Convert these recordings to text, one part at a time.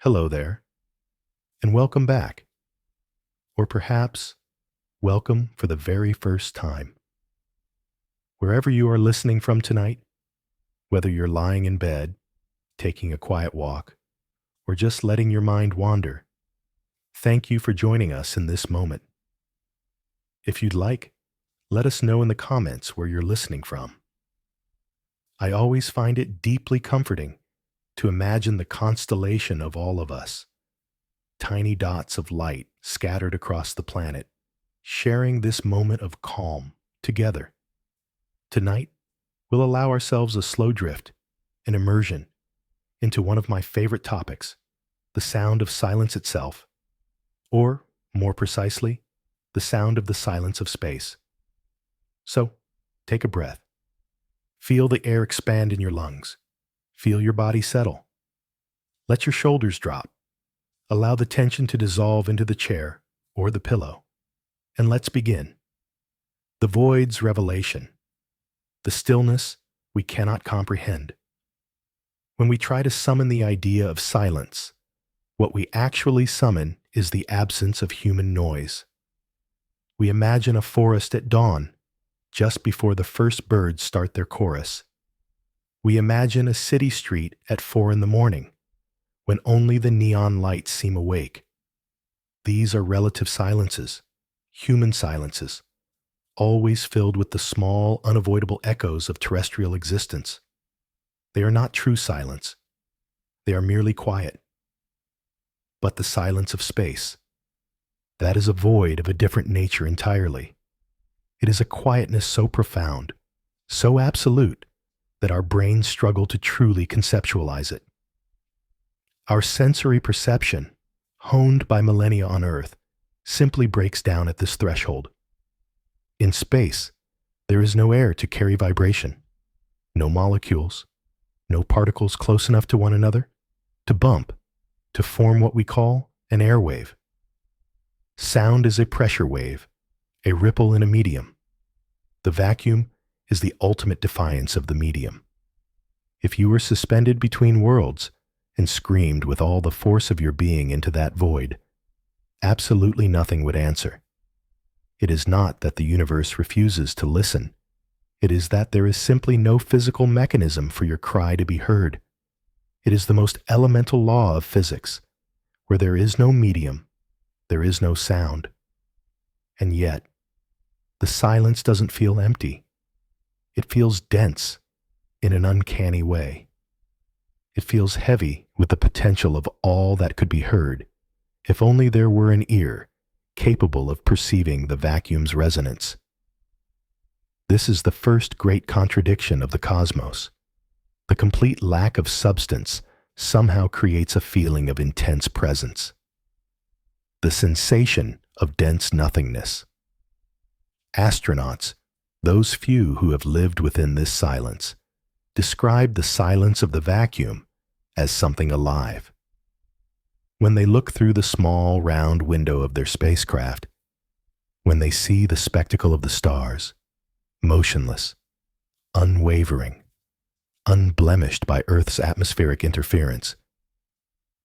Hello there, and welcome back. Or perhaps, welcome for the very first time. Wherever you are listening from tonight, whether you're lying in bed, taking a quiet walk, or just letting your mind wander, thank you for joining us in this moment. If you'd like, let us know in the comments where you're listening from. I always find it deeply comforting to imagine the constellation of all of us, tiny dots of light scattered across the planet, sharing this moment of calm together. Tonight, we'll allow ourselves a slow drift, an immersion, into one of my favorite topics, the sound of silence itself, or, more precisely, the sound of the silence of space. So, take a breath. Feel the air expand in your lungs. Feel your body settle. Let your shoulders drop. Allow the tension to dissolve into the chair or the pillow. And let's begin. The void's revelation. The stillness we cannot comprehend. When we try to summon the idea of silence, what we actually summon is the absence of human noise. We imagine a forest at dawn, just before the first birds start their chorus. We imagine a city street at 4 in the morning, when only the neon lights seem awake. These are relative silences, human silences, always filled with the small, unavoidable echoes of terrestrial existence. They are not true silence. They are merely quiet. But the silence of space, that is a void of a different nature entirely. It is a quietness so profound, so absolute, that our brains struggle to truly conceptualize it. Our sensory perception, honed by millennia on Earth, simply breaks down at this threshold. In space, there is no air to carry vibration, no molecules, no particles close enough to one another to bump, to form what we call an air wave. Sound is a pressure wave, a ripple in a medium. The vacuum is the ultimate defiance of the medium. If you were suspended between worlds and screamed with all the force of your being into that void, absolutely nothing would answer. It is not that the universe refuses to listen. It is that there is simply no physical mechanism for your cry to be heard. It is the most elemental law of physics. Where there is no medium, there is no sound. And yet, the silence doesn't feel empty. It feels dense in an uncanny way. It feels heavy with the potential of all that could be heard, if only there were an ear capable of perceiving the vacuum's resonance. This is the first great contradiction of the cosmos. The complete lack of substance somehow creates a feeling of intense presence. The sensation of dense nothingness. Astronauts, those few who have lived within this silence, describe the silence of the vacuum as something alive. When they look through the small, round window of their spacecraft, when they see the spectacle of the stars, motionless, unwavering, unblemished by Earth's atmospheric interference,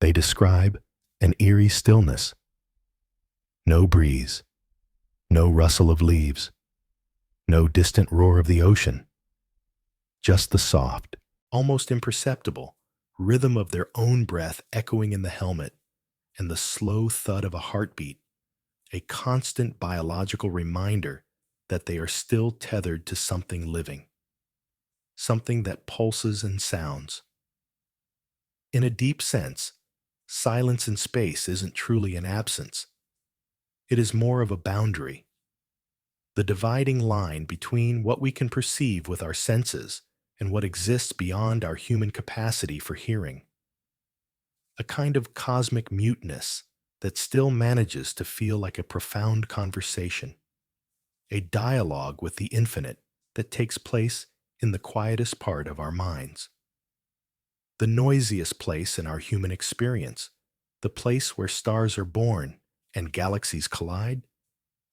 they describe an eerie stillness. No breeze, no rustle of leaves, no distant roar of the ocean, just the soft, almost imperceptible, rhythm of their own breath echoing in the helmet and the slow thud of a heartbeat, a constant biological reminder that they are still tethered to something living, something that pulses and sounds. In a deep sense, silence in space isn't truly an absence. It is more of a boundary, the dividing line between what we can perceive with our senses and what exists beyond our human capacity for hearing. A kind of cosmic muteness that still manages to feel like a profound conversation, a dialogue with the infinite that takes place in the quietest part of our minds. The noisiest place in our human experience, the place where stars are born and galaxies collide,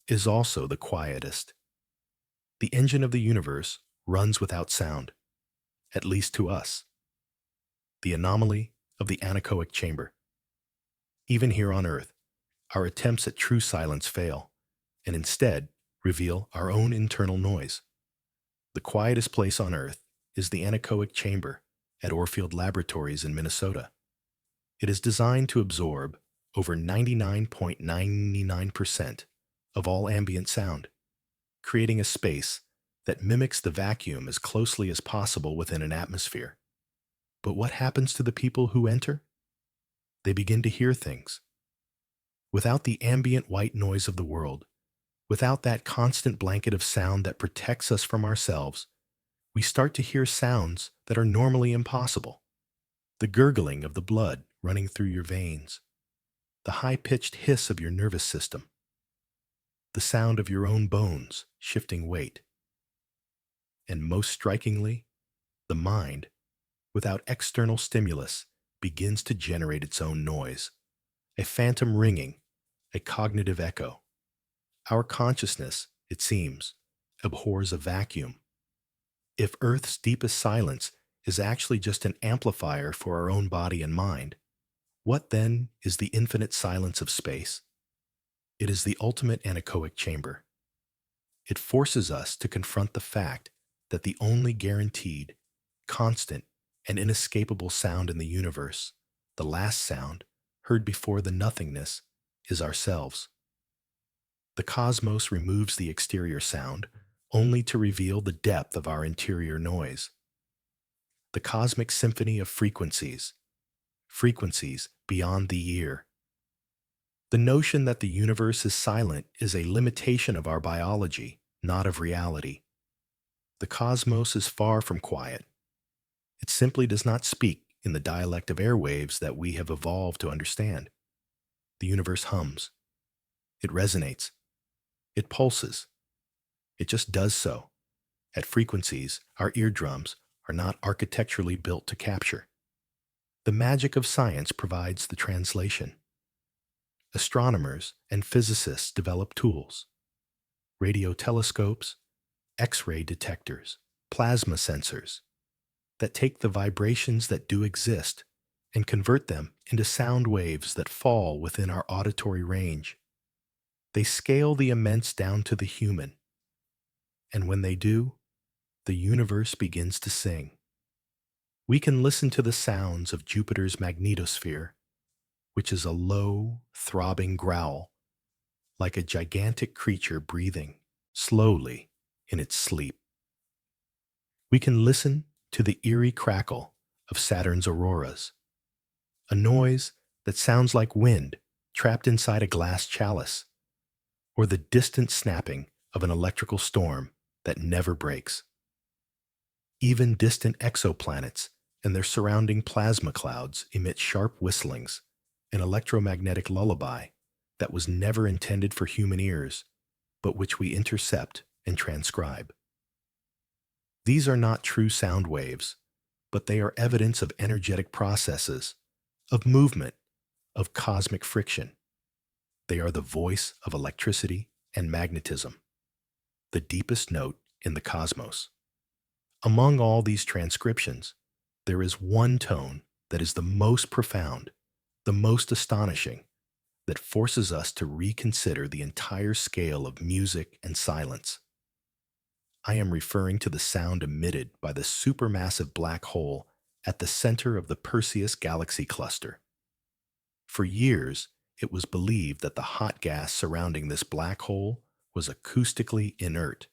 is also the quietest. The engine of the universe runs without sound, at least to us. The anomaly of the anechoic chamber. Even here on Earth, our attempts at true silence fail, and instead reveal our own internal noise. The quietest place on Earth is the anechoic chamber at Orfield Laboratories in Minnesota. It is designed to absorb over 99.99% of all ambient sound, creating a space that mimics the vacuum as closely as possible within an atmosphere. But what happens to the people who enter? They begin to hear things. Without the ambient white noise of the world, without that constant blanket of sound that protects us from ourselves, we start to hear sounds that are normally impossible. The gurgling of the blood running through your veins, the high-pitched hiss of your nervous system, the sound of your own bones shifting weight. And most strikingly, the mind, without external stimulus, begins to generate its own noise, a phantom ringing, a cognitive echo. Our consciousness, it seems, abhors a vacuum. If Earth's deepest silence is actually just an amplifier for our own body and mind, what then is the infinite silence of space? It is the ultimate anechoic chamber. It forces us to confront the fact that the only guaranteed, constant, and inescapable sound in the universe, the last sound, heard before the nothingness, is ourselves. The cosmos removes the exterior sound only to reveal the depth of our interior noise. The cosmic symphony of frequencies, frequencies beyond the ear. The notion that the universe is silent is a limitation of our biology, not of reality. The cosmos is far from quiet. It simply does not speak in the dialect of airwaves that we have evolved to understand. The universe hums. It resonates. It pulses. It just does so, at frequencies our eardrums are not architecturally built to capture. The magic of science provides the translation. Astronomers and physicists develop tools, radio telescopes, X-ray detectors, plasma sensors, that take the vibrations that do exist and convert them into sound waves that fall within our auditory range. They scale the immense down to the human, and when they do, the universe begins to sing. We can listen to the sounds of Jupiter's magnetosphere, which is a low, throbbing growl, like a gigantic creature breathing slowly in its sleep. We can listen to the eerie crackle of Saturn's auroras, a noise that sounds like wind trapped inside a glass chalice, or the distant snapping of an electrical storm that never breaks. Even distant exoplanets and their surrounding plasma clouds emit sharp whistlings, an electromagnetic lullaby that was never intended for human ears, but which we intercept and transcribe. These are not true sound waves, but they are evidence of energetic processes, of movement, of cosmic friction. They are the voice of electricity and magnetism, the deepest note in the cosmos. Among all these transcriptions, there is one tone that is the most profound, the most astonishing, that forces us to reconsider the entire scale of music and silence. I am referring to the sound emitted by the supermassive black hole at the center of the Perseus galaxy cluster. For years, it was believed that the hot gas surrounding this black hole was acoustically inert.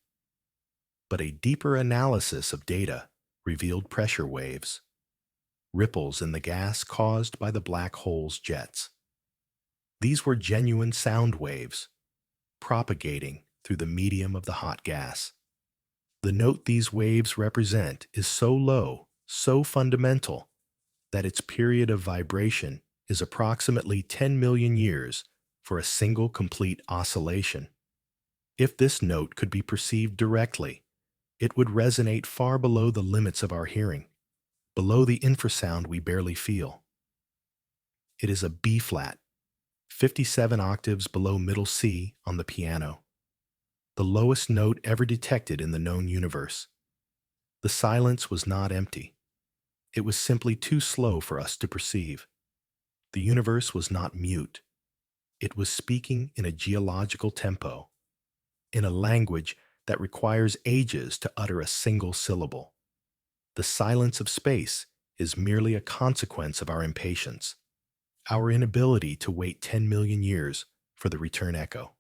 But a deeper analysis of data revealed pressure waves, ripples in the gas caused by the black hole's jets. These were genuine sound waves, propagating through the medium of the hot gas. The note these waves represent is so low, so fundamental, that its period of vibration is approximately 10 million years for a single complete oscillation. If this note could be perceived directly, it would resonate far below the limits of our hearing, below the infrasound we barely feel. It is a B-flat, 57 octaves below middle C on the piano, the lowest note ever detected in the known universe. The silence was not empty. It was simply too slow for us to perceive. The universe was not mute. It was speaking in a geological tempo, in a language that requires ages to utter a single syllable. The silence of space is merely a consequence of our impatience, our inability to wait 10 million years for the return echo.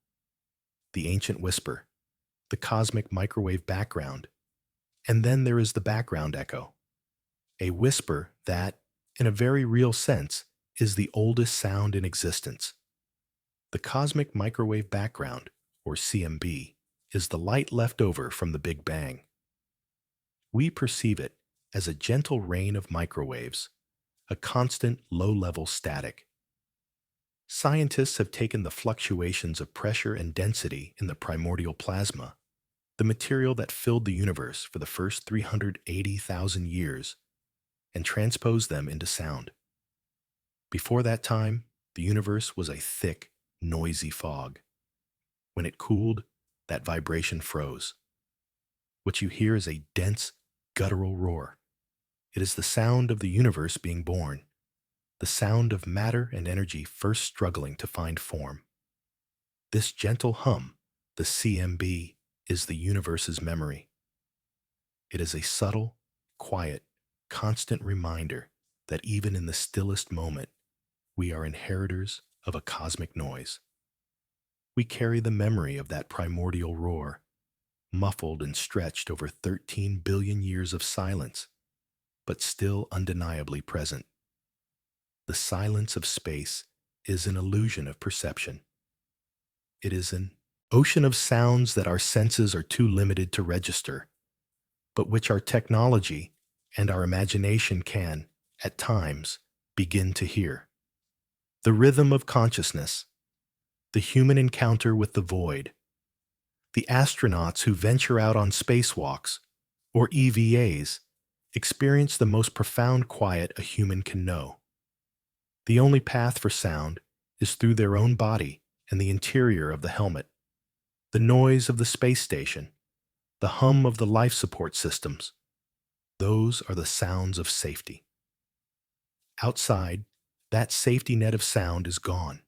The ancient whisper, the cosmic microwave background, and then there is the background echo, a whisper that, in a very real sense, is the oldest sound in existence. The cosmic microwave background, or CMB, is the light left over from the Big Bang. We perceive it as a gentle rain of microwaves, a constant low-level static. Scientists have taken the fluctuations of pressure and density in the primordial plasma, the material that filled the universe for the first 380,000 years, and transposed them into sound. Before that time, the universe was a thick, noisy fog. When it cooled, that vibration froze. What you hear is a dense, guttural roar. It is the sound of the universe being born, the sound of matter and energy first struggling to find form. This gentle hum, the CMB, is the universe's memory. It is a subtle, quiet, constant reminder that even in the stillest moment, we are inheritors of a cosmic noise. We carry the memory of that primordial roar, muffled and stretched over 13 billion years of silence, but still undeniably present. The silence of space is an illusion of perception. It is an ocean of sounds that our senses are too limited to register, but which our technology and our imagination can, at times, begin to hear. The rhythm of consciousness, the human encounter with the void, the astronauts who venture out on spacewalks, or EVAs, experience the most profound quiet a human can know. The only path for sound is through their own body and the interior of the helmet. The noise of the space station, the hum of the life support systems, those are the sounds of safety. Outside, that safety net of sound is gone.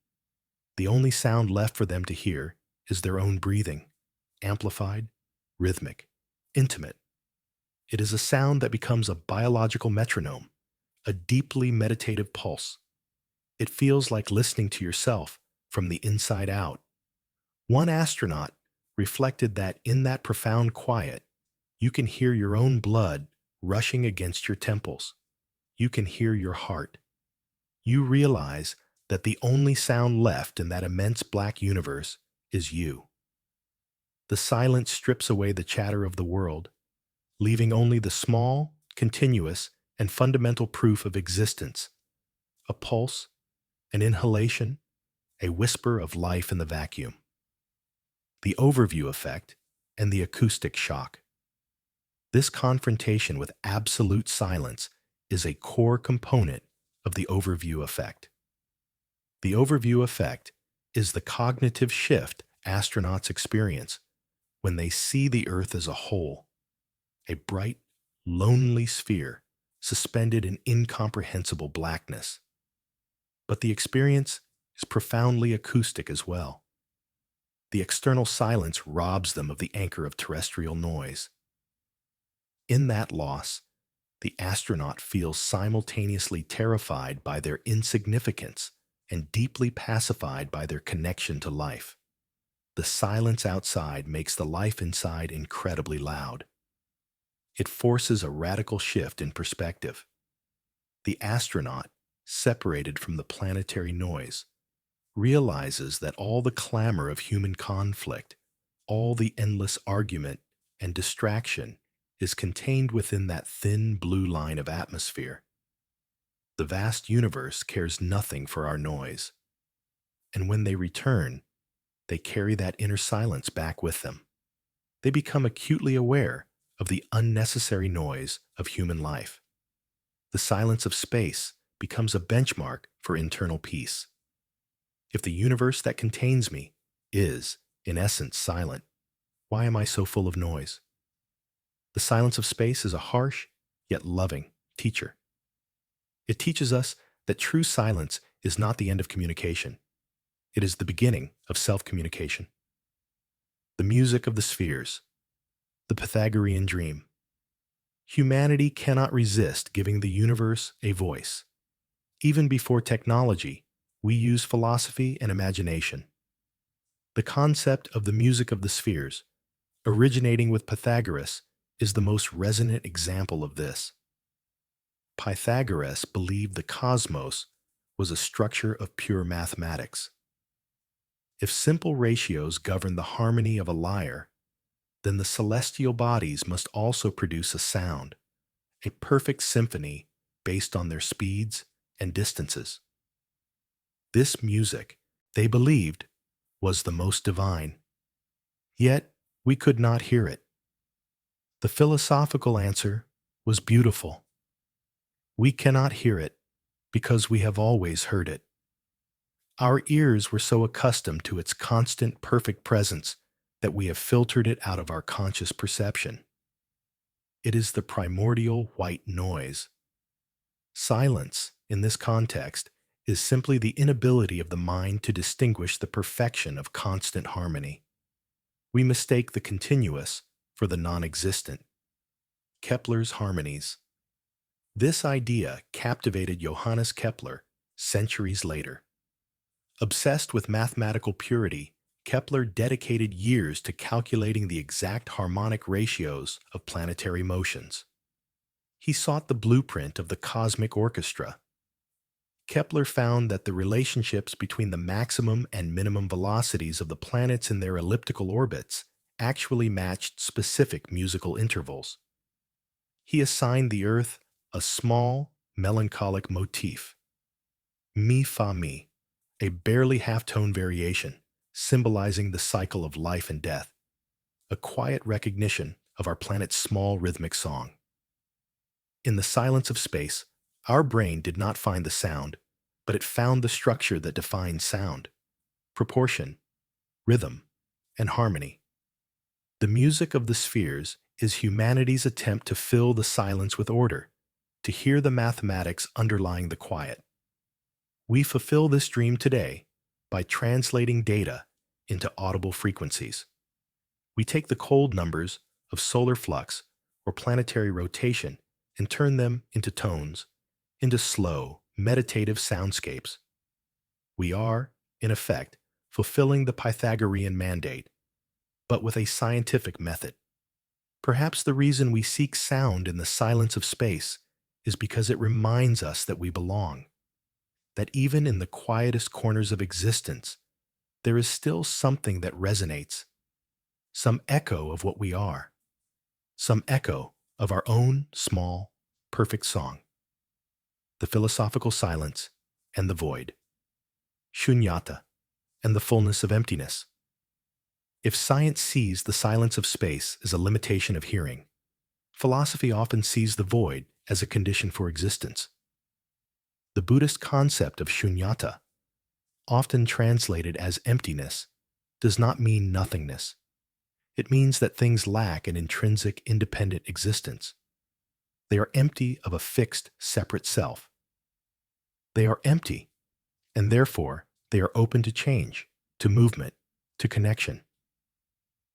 The only sound left for them to hear is their own breathing, amplified, rhythmic, intimate. It is a sound that becomes a biological metronome, a deeply meditative pulse. It feels like listening to yourself from the inside out. One astronaut reflected that in that profound quiet, you can hear your own blood rushing against your temples. You can hear your heart. You realize that the only sound left in that immense black universe is you. The silence strips away the chatter of the world, leaving only the small, continuous, and fundamental proof of existence, a pulse, an inhalation, a whisper of life in the vacuum. The overview effect and the acoustic shock. This confrontation with absolute silence is a core component of the overview effect. The overview effect is the cognitive shift astronauts experience when they see the Earth as a whole, a bright, lonely sphere suspended in incomprehensible blackness. But the experience is profoundly acoustic as well. The external silence robs them of the anchor of terrestrial noise. In that loss, the astronaut feels simultaneously terrified by their insignificance and deeply pacified by their connection to life. The silence outside makes the life inside incredibly loud. It forces a radical shift in perspective. The astronaut, separated from the planetary noise, realizes that all the clamor of human conflict, all the endless argument and distraction is contained within that thin blue line of atmosphere. The vast universe cares nothing for our noise. And when they return, they carry that inner silence back with them. They become acutely aware of the unnecessary noise of human life. The silence of space becomes a benchmark for internal peace. If the universe that contains me is, in essence, silent, why am I so full of noise? The silence of space is a harsh, yet loving, teacher. It teaches us that true silence is not the end of communication. It is the beginning of self-communication. The music of the spheres, the Pythagorean dream. Humanity cannot resist giving the universe a voice. Even before technology, we use philosophy and imagination. The concept of the music of the spheres, originating with Pythagoras, is the most resonant example of this. Pythagoras believed the cosmos was a structure of pure mathematics. If simple ratios govern the harmony of a lyre, then the celestial bodies must also produce a sound, a perfect symphony based on their speeds and distances. This music, they believed, was the most divine. Yet, we could not hear it. The philosophical answer was beautiful. We cannot hear it because we have always heard it. Our ears were so accustomed to its constant, perfect presence that we have filtered it out of our conscious perception. It is the primordial white noise. Silence, in this context, is simply the inability of the mind to distinguish the perfection of constant harmony. We mistake the continuous for the non-existent. Kepler's harmonies. This idea captivated Johannes Kepler centuries later. Obsessed with mathematical purity, Kepler dedicated years to calculating the exact harmonic ratios of planetary motions. He sought the blueprint of the cosmic orchestra. Kepler found that the relationships between the maximum and minimum velocities of the planets in their elliptical orbits actually matched specific musical intervals. He assigned the Earth a small, melancholic motif, mi fa mi, a barely half-tone variation symbolizing the cycle of life and death, a quiet recognition of our planet's small rhythmic song. In the silence of space, our brain did not find the sound, but it found the structure that defines sound, proportion, rhythm, and harmony. The music of the spheres is humanity's attempt to fill the silence with order, to hear the mathematics underlying the quiet. We fulfill this dream today by translating data into audible frequencies. We take the cold numbers of solar flux or planetary rotation and turn them into tones, into slow, meditative soundscapes. We are, in effect, fulfilling the Pythagorean mandate, but with a scientific method. Perhaps the reason we seek sound in the silence of space is because it reminds us that we belong, that even in the quietest corners of existence, there is still something that resonates, some echo of what we are, some echo of our own small, perfect song. The philosophical silence and the void, shunyata, and the fullness of emptiness. If science sees the silence of space as a limitation of hearing, philosophy often sees the void as a condition for existence. The Buddhist concept of shunyata, often translated as emptiness, does not mean nothingness. It means that things lack an intrinsic, independent existence. They are empty of a fixed, separate self. They are empty, and therefore they are open to change, to movement, to connection.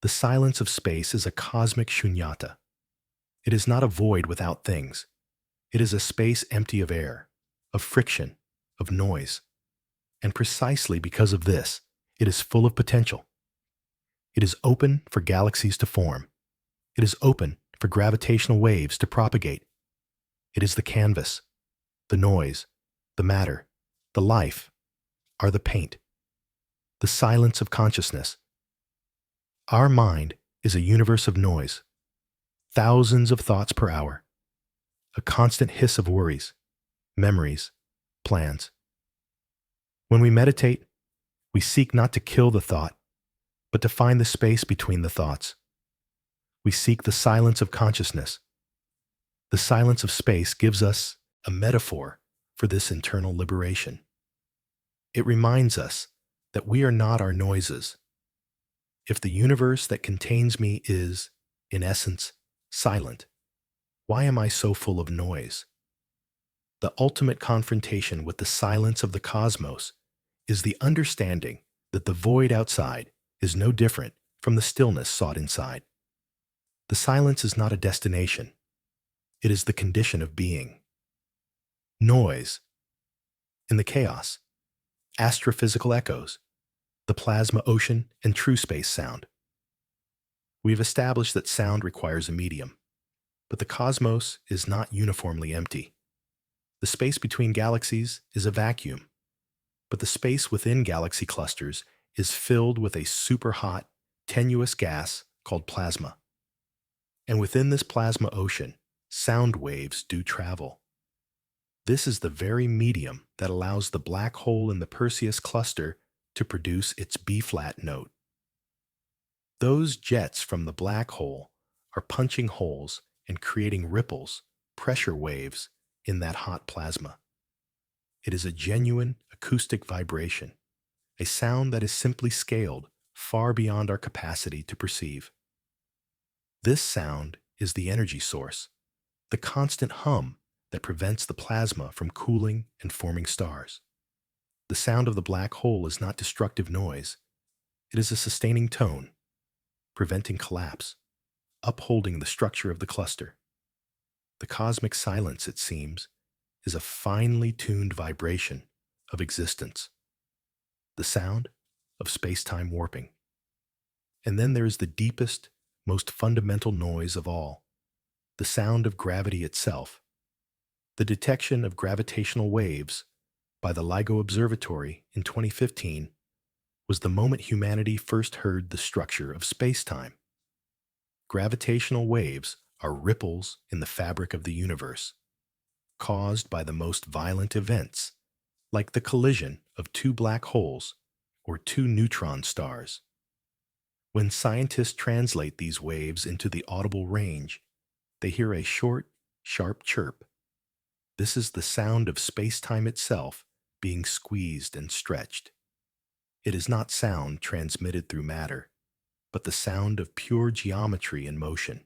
The silence of space is a cosmic shunyata. It is not a void without things. It is a space empty of air, of friction, of noise. And precisely because of this, it is full of potential. It is open for galaxies to form. It is open for gravitational waves to propagate. It is the canvas, the noise, the matter, the life, are the paint. The silence of consciousness. Our mind is a universe of noise, thousands of thoughts per hour, a constant hiss of worries, memories, plans. When we meditate, we seek not to kill the thought, but to find the space between the thoughts. We seek the silence of consciousness. The silence of space gives us a metaphor for this internal liberation. It reminds us that we are not our noises. If the universe that contains me is, in essence, silent, why am I so full of noise? The ultimate confrontation with the silence of the cosmos is the understanding that the void outside is no different from the stillness sought inside. The silence is not a destination, it is the condition of being. Noise in the chaos, astrophysical echoes, the plasma ocean, and true space sound. We've established that sound requires a medium, but the cosmos is not uniformly empty. The space between galaxies is a vacuum, but the space within galaxy clusters is filled with a superhot, tenuous gas called plasma. And within this plasma ocean, sound waves do travel. This is the very medium that allows the black hole in the Perseus cluster to produce its B-flat note. Those jets from the black hole are punching holes and creating ripples, pressure waves, in that hot plasma. It is a genuine acoustic vibration, a sound that is simply scaled far beyond our capacity to perceive. This sound is the energy source, the constant hum that prevents the plasma from cooling and forming stars. The sound of the black hole is not destructive noise. It is a sustaining tone, preventing collapse, upholding the structure of the cluster. The cosmic silence, it seems, is a finely tuned vibration of existence, the sound of space-time warping. And then there is the deepest, most fundamental noise of all, the sound of gravity itself. The detection of gravitational waves by the LIGO Observatory in 2015 was the moment humanity first heard the structure of space-time. Gravitational waves are ripples in the fabric of the universe, caused by the most violent events, like the collision of two black holes or two neutron stars. When scientists translate these waves into the audible range, they hear a short, sharp chirp. This is the sound of space-time itself being squeezed and stretched. It is not sound transmitted through matter, but the sound of pure geometry in motion.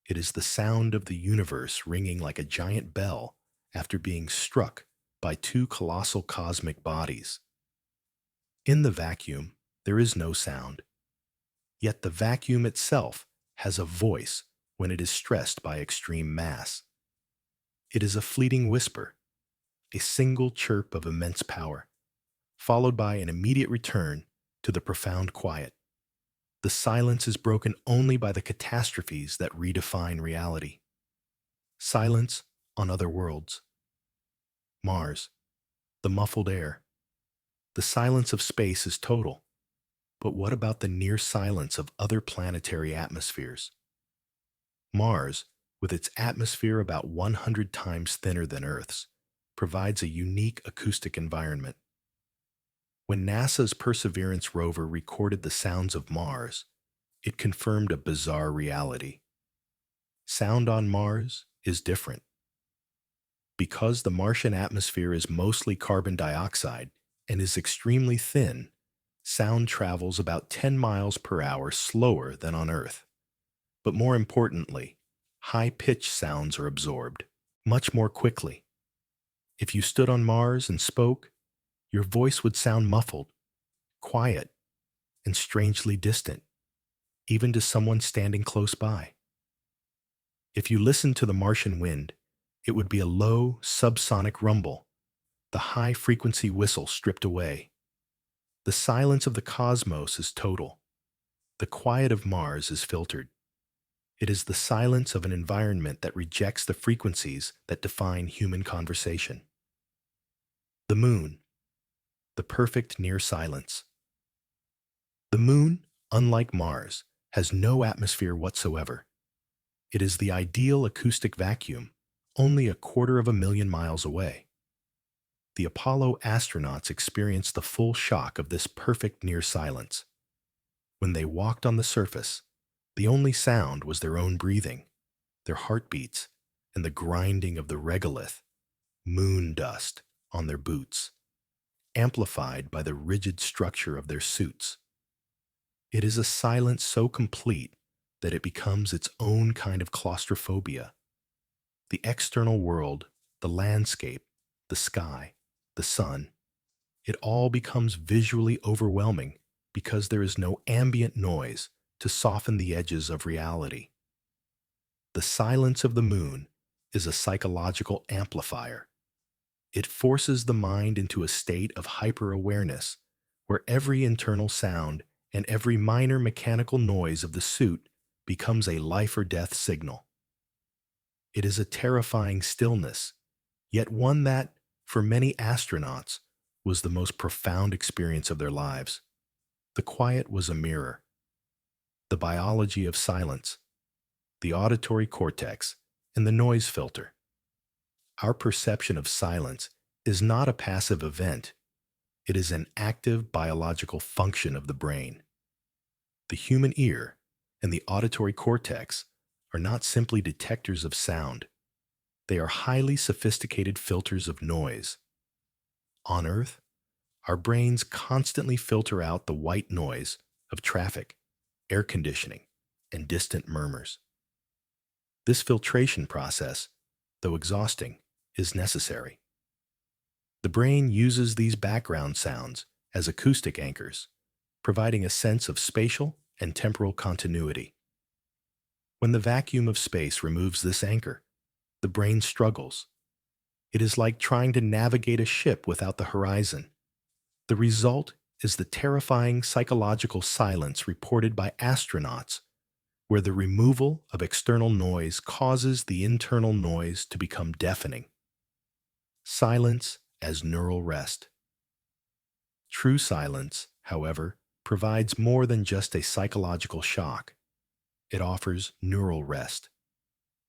It is the sound of the universe ringing like a giant bell after being struck by two colossal cosmic bodies. In the vacuum, there is no sound. Yet the vacuum itself has a voice when it is stressed by extreme mass. It is a fleeting whisper, a single chirp of immense power, followed by an immediate return to the profound quiet. The silence is broken only by the catastrophes that redefine reality. Silence on other worlds. Mars, the muffled air. The silence of space is total. But what about the near silence of other planetary atmospheres? Mars, with its atmosphere about 100 times thinner than Earth's, provides a unique acoustic environment. When NASA's Perseverance rover recorded the sounds of Mars, it confirmed a bizarre reality. Sound on Mars is different. Because the Martian atmosphere is mostly carbon dioxide and is extremely thin, sound travels about 10 miles per hour slower than on Earth. But more importantly, high-pitched sounds are absorbed much more quickly. If you stood on Mars and spoke, your voice would sound muffled, quiet, and strangely distant, even to someone standing close by. If you listened to the Martian wind, it would be a low, subsonic rumble, the high-frequency whistle stripped away. The silence of the cosmos is total. The quiet of Mars is filtered. It is the silence of an environment that rejects the frequencies that define human conversation. The moon, the perfect near silence. The moon, unlike Mars, has no atmosphere whatsoever. It is the ideal acoustic vacuum, only 250,000 miles away. The Apollo astronauts experienced the full shock of this perfect near silence. When they walked on the surface, the only sound was their own breathing, their heartbeats, and the grinding of the regolith, moon dust, on their boots, amplified by the rigid structure of their suits. It is a silence so complete that it becomes its own kind of claustrophobia. The external world the landscape, the sky, the sun, it all becomes visually overwhelming because there is no ambient noise to soften the edges of reality. The silence of the moon is a psychological amplifier. It forces the mind into a state of hyper-awareness where every internal sound and every minor mechanical noise of the suit becomes a life or death signal. It is a terrifying stillness, yet one that, for many astronauts, was the most profound experience of their lives. The quiet was a mirror. The biology of silence, the auditory cortex, and the noise filter. Our perception of silence is not a passive event. It is an active biological function of the brain. The human ear and the auditory cortex are not simply detectors of sound. They are highly sophisticated filters of noise. On Earth, our brains constantly filter out the white noise of traffic, air conditioning, and distant murmurs. This filtration process, though exhausting, is necessary. The brain uses these background sounds as acoustic anchors, providing a sense of spatial and temporal continuity. When the vacuum of space removes this anchor, the brain struggles. It is like trying to navigate a ship without the horizon. The result is the terrifying psychological silence reported by astronauts, where the removal of external noise causes the internal noise to become deafening. Silence as neural rest. True silence, however, provides more than just a psychological shock. It offers neural rest.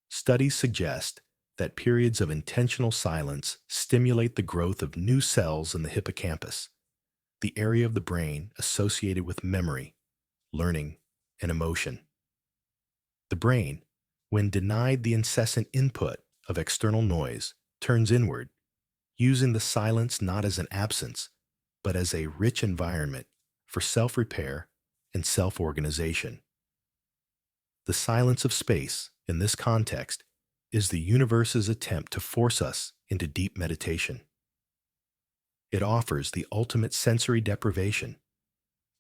Studies suggest that periods of intentional silence stimulate the growth of new cells in the hippocampus, the area of the brain associated with memory, learning, and emotion. The brain, when denied the incessant input of external noise, turns inward, using the silence not as an absence, but as a rich environment for self-repair and self-organization. The silence of space, in this context, is the universe's attempt to force us into deep meditation. It offers the ultimate sensory deprivation,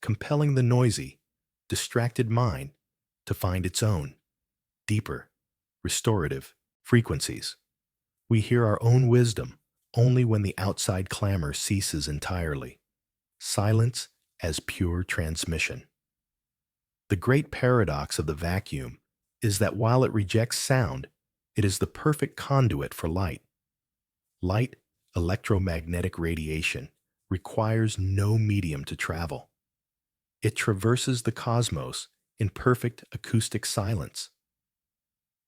compelling the noisy, distracted mind to find its own, deeper, restorative frequencies. We hear our own wisdom only when the outside clamor ceases entirely. Silence as pure transmission. The great paradox of the vacuum is that while it rejects sound, it is the perfect conduit for light. Light, electromagnetic radiation, requires no medium to travel. It traverses the cosmos in perfect acoustic silence.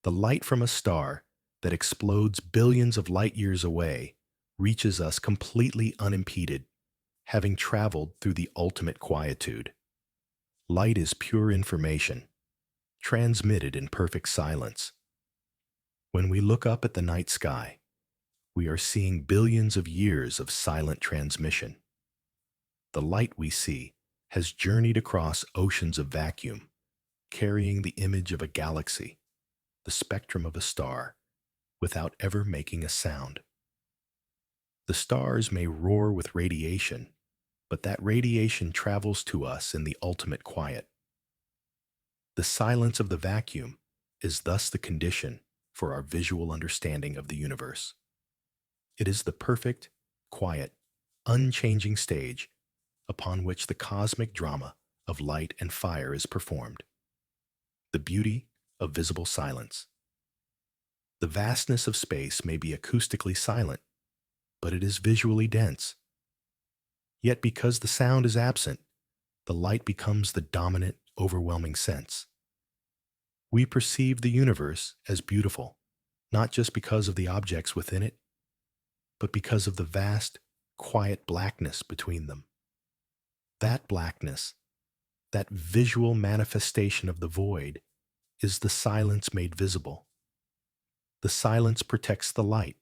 The light from a star that explodes billions of light years away reaches us completely unimpeded, having traveled through the ultimate quietude. Light is pure information, transmitted in perfect silence. When we look up at the night sky, we are seeing billions of years of silent transmission. The light we see has journeyed across oceans of vacuum, carrying the image of a galaxy, the spectrum of a star, without ever making a sound. The stars may roar with radiation, but that radiation travels to us in the ultimate quiet. The silence of the vacuum is thus the condition for our visual understanding of the universe. It is the perfect, quiet, unchanging stage upon which the cosmic drama of light and fire is performed. The beauty of visible silence. The vastness of space may be acoustically silent, but it is visually dense. Yet because the sound is absent, the light becomes the dominant, overwhelming sense. We perceive the universe as beautiful, not just because of the objects within it, but because of the vast, quiet blackness between them. That blackness, that visual manifestation of the void, is the silence made visible. The silence protects the light.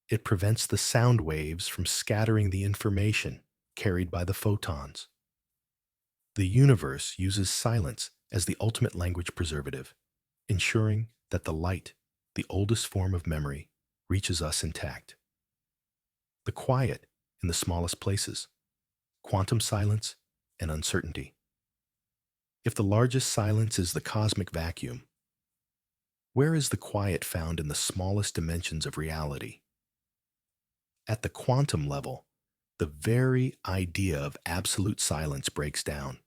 It prevents the sound waves from scattering the information carried by the photons. The universe uses silence as the ultimate language preservative, ensuring that the light, the oldest form of memory, reaches us intact. The quiet in the smallest places, quantum silence and uncertainty. If the largest silence is the cosmic vacuum, where is the quiet found in the smallest dimensions of reality? At the quantum level, the very idea of absolute silence breaks down.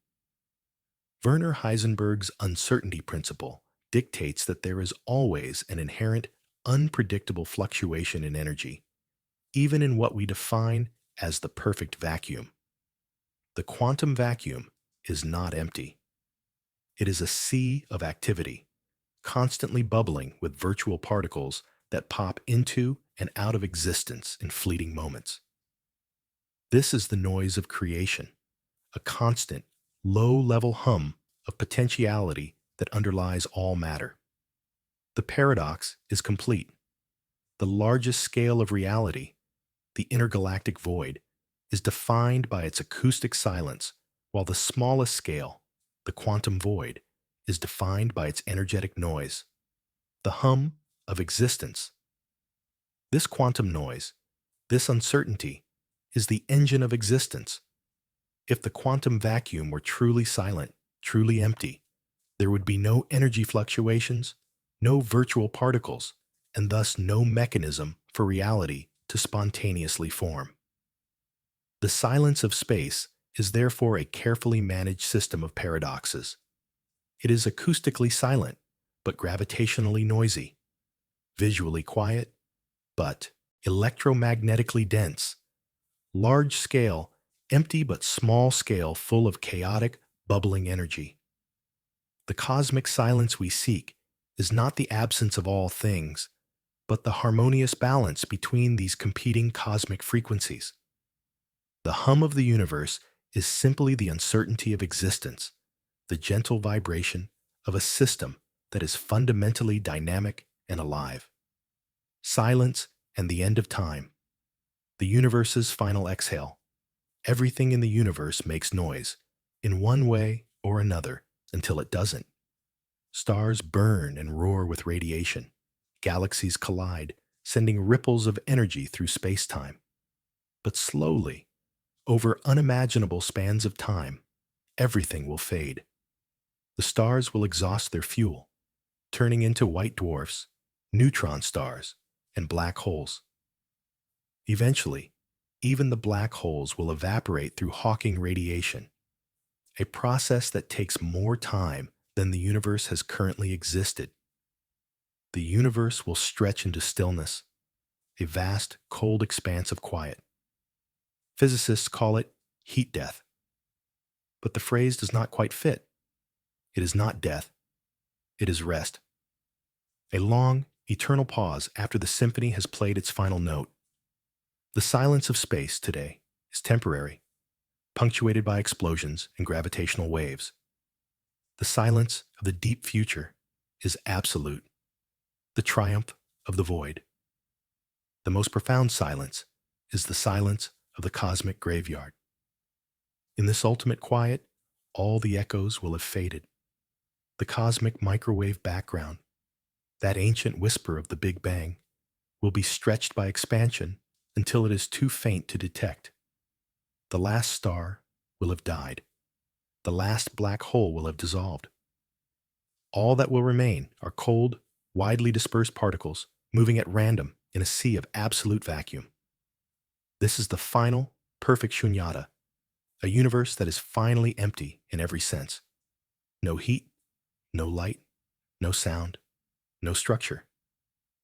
Werner Heisenberg's uncertainty principle dictates that there is always an inherent, unpredictable fluctuation in energy, even in what we define as the perfect vacuum. The quantum vacuum is not empty. It is a sea of activity, constantly bubbling with virtual particles that pop into and out of existence in fleeting moments. This is the noise of creation, a constant, low-level hum of potentiality that underlies all matter. The paradox is complete. The largest scale of reality, the intergalactic void, is defined by its acoustic silence, while the smallest scale, the quantum void, is defined by its energetic noise, the hum of existence. This quantum noise, this uncertainty, is the engine of existence. If the quantum vacuum were truly silent, truly empty, there would be no energy fluctuations, no virtual particles, and thus no mechanism for reality to spontaneously form. The silence of space is therefore a carefully managed system of paradoxes. It is acoustically silent, but gravitationally noisy, visually quiet, but electromagnetically dense, large scale, empty but small scale, full of chaotic, bubbling energy. The cosmic silence we seek is not the absence of all things, but the harmonious balance between these competing cosmic frequencies. The hum of the universe is simply the uncertainty of existence, the gentle vibration of a system that is fundamentally dynamic and alive. Silence and the end of time. The universe's final exhale. Everything in the universe makes noise, in one way or another, until it doesn't. Stars burn and roar with radiation. Galaxies collide, sending ripples of energy through space-time. But slowly, over unimaginable spans of time, everything will fade. The stars will exhaust their fuel, turning into white dwarfs, neutron stars, and black holes. Eventually, even the black holes will evaporate through Hawking radiation, a process that takes more time than the universe has currently existed. The universe will stretch into stillness, a vast, cold expanse of quiet. Physicists call it heat death. But the phrase does not quite fit. It is not death. It is rest. A long, eternal pause after the symphony has played its final note. The silence of space today is temporary, punctuated by explosions and gravitational waves. The silence of the deep future is absolute, the triumph of the void. The most profound silence is the silence of the cosmic graveyard. In this ultimate quiet, all the echoes will have faded. The cosmic microwave background, that ancient whisper of the Big Bang, will be stretched by expansion until it is too faint to detect. The last star will have died. The last black hole will have dissolved. All that will remain are cold, widely dispersed particles moving at random in a sea of absolute vacuum. This is the final, perfect shunyata, a universe that is finally empty in every sense. No heat, no light, no sound, no structure.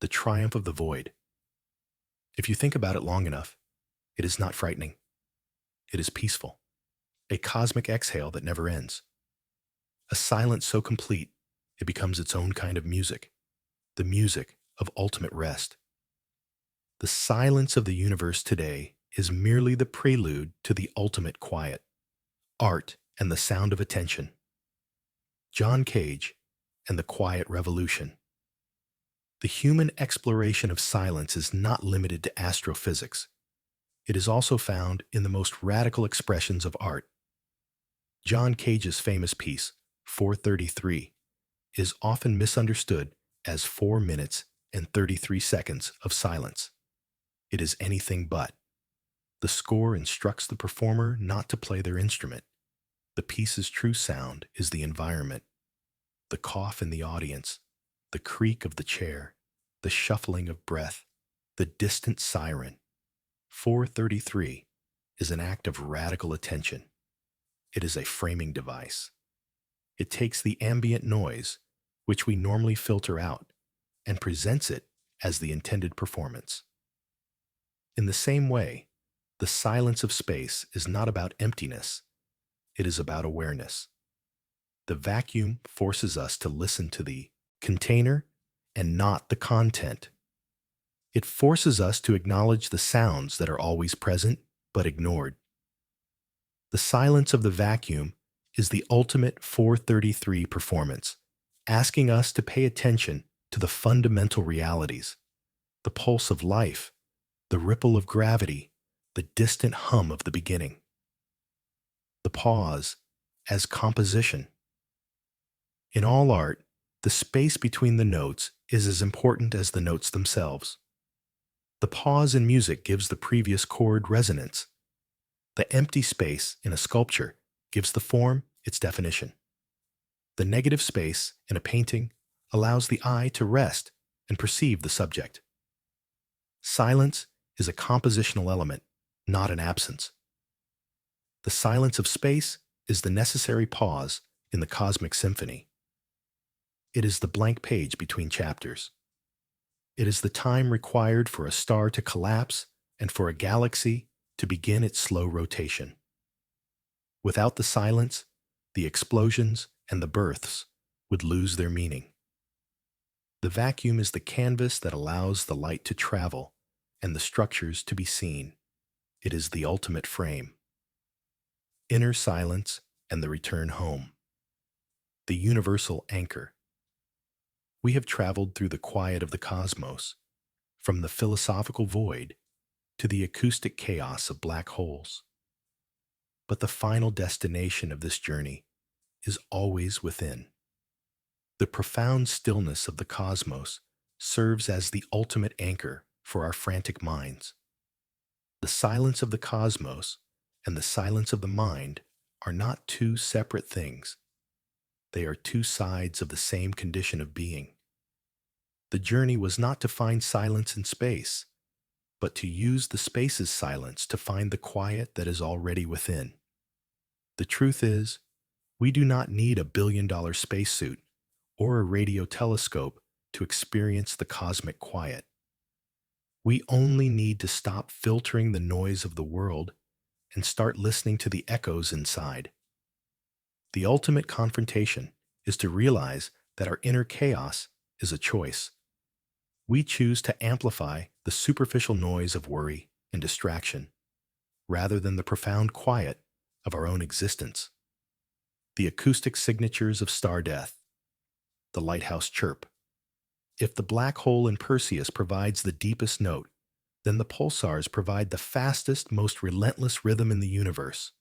The triumph of the void. If you think about it long enough, it is not frightening. It is peaceful. A cosmic exhale that never ends. A silence so complete, it becomes its own kind of music. The music of ultimate rest. The silence of the universe today is merely the prelude to the ultimate quiet, art and the sound of attention. John Cage and the Quiet Revolution. The human exploration of silence is not limited to astrophysics. It is also found in the most radical expressions of art. John Cage's famous piece, 433, is often misunderstood as 4 minutes and 33 seconds of silence. It is anything but. The score instructs the performer not to play their instrument. The piece's true sound is the environment, the cough in the audience, the creak of the chair, the shuffling of breath, the distant siren. 433 is an act of radical attention. It is a framing device. It takes the ambient noise, which we normally filter out, and presents it as the intended performance. In the same way, the silence of space is not about emptiness, it is about awareness. The vacuum forces us to listen to the container and not the content. It forces us to acknowledge the sounds that are always present but ignored. The silence of the vacuum is the ultimate 433 performance, asking us to pay attention to the fundamental realities, the pulse of life, the ripple of gravity, the distant hum of the beginning. The pause as composition. In all art, the space between the notes is as important as the notes themselves. The pause in music gives the previous chord resonance. The empty space in a sculpture gives the form its definition. The negative space in a painting allows the eye to rest and perceive the subject. Silence is a compositional element, not an absence. The silence of space is the necessary pause in the cosmic symphony. It is the blank page between chapters. It is the time required for a star to collapse and for a galaxy to begin its slow rotation. Without the silence, the explosions and the births would lose their meaning. The vacuum is the canvas that allows the light to travel and the structures to be seen. It is the ultimate frame. Inner silence and the return home. The universal anchor. We have traveled through the quiet of the cosmos, from the philosophical void to the acoustic chaos of black holes. But the final destination of this journey is always within. The profound stillness of the cosmos serves as the ultimate anchor for our frantic minds. The silence of the cosmos and the silence of the mind are not two separate things. They are two sides of the same condition of being. The journey was not to find silence in space, but to use the space's silence to find the quiet that is already within. The truth is, we do not need a billion-dollar spacesuit or a radio telescope to experience the cosmic quiet. We only need to stop filtering the noise of the world and start listening to the echoes inside. The ultimate confrontation is to realize that our inner chaos is a choice. We choose to amplify the superficial noise of worry and distraction, rather than the profound quiet of our own existence. The acoustic signatures of star death. The lighthouse chirp. If the black hole in Perseus provides the deepest note, then the pulsars provide the fastest, most relentless rhythm in the universe.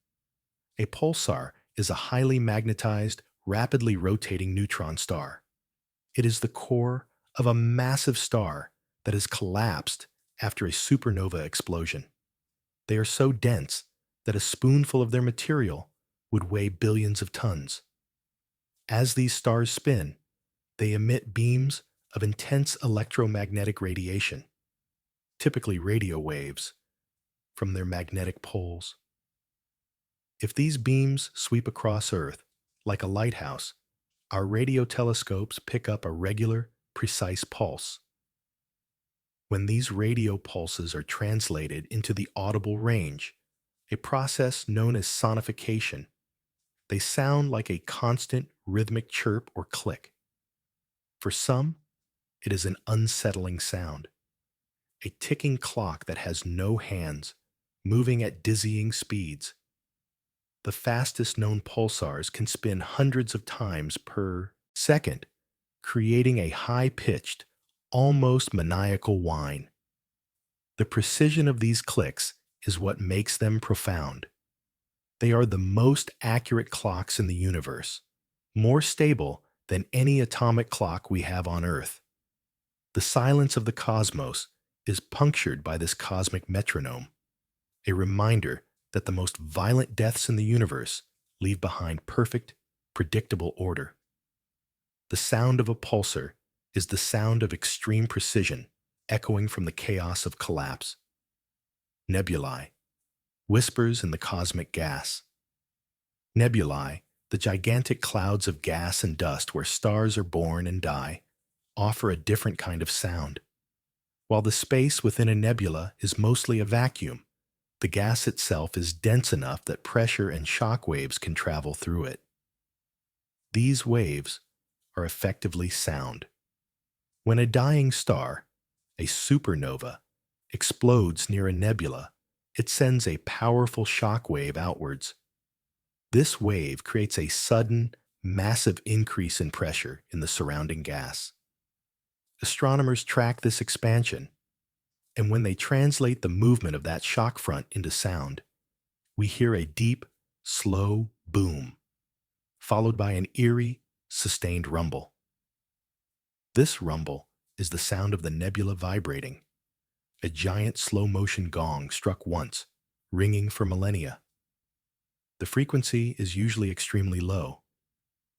A pulsar is a highly magnetized, rapidly rotating neutron star. It is the core of a massive star that has collapsed after a supernova explosion. They are so dense that a spoonful of their material would weigh billions of tons. As these stars spin, they emit beams of intense electromagnetic radiation, typically radio waves, from their magnetic poles. If these beams sweep across Earth, like a lighthouse, our radio telescopes pick up a regular, precise pulse. When these radio pulses are translated into the audible range, a process known as sonification, they sound like a constant rhythmic chirp or click. For some, it is an unsettling sound, a ticking clock that has no hands, moving at dizzying speeds. The fastest known pulsars can spin hundreds of times per second, creating a high-pitched, almost maniacal whine. The precision of these clicks is what makes them profound. They are the most accurate clocks in the universe, more stable than any atomic clock we have on Earth. The silence of the cosmos is punctured by this cosmic metronome, a reminder that the most violent deaths in the universe leave behind perfect, predictable order. The sound of a pulsar is the sound of extreme precision echoing from the chaos of collapse. Nebulae, whispers in the cosmic gas. Nebulae, the gigantic clouds of gas and dust where stars are born and die, offer a different kind of sound. While the space within a nebula is mostly a vacuum, the gas itself is dense enough that pressure and shock waves can travel through it. These waves are effectively sound. When a dying star, a supernova, explodes near a nebula, it sends a powerful shock wave outwards. This wave creates a sudden, massive increase in pressure in the surrounding gas. Astronomers track this expansion, and when they translate the movement of that shock front into sound, we hear a deep, slow boom, followed by an eerie, sustained rumble. This rumble is the sound of the nebula vibrating, a giant slow-motion gong struck once, ringing for millennia. The frequency is usually extremely low,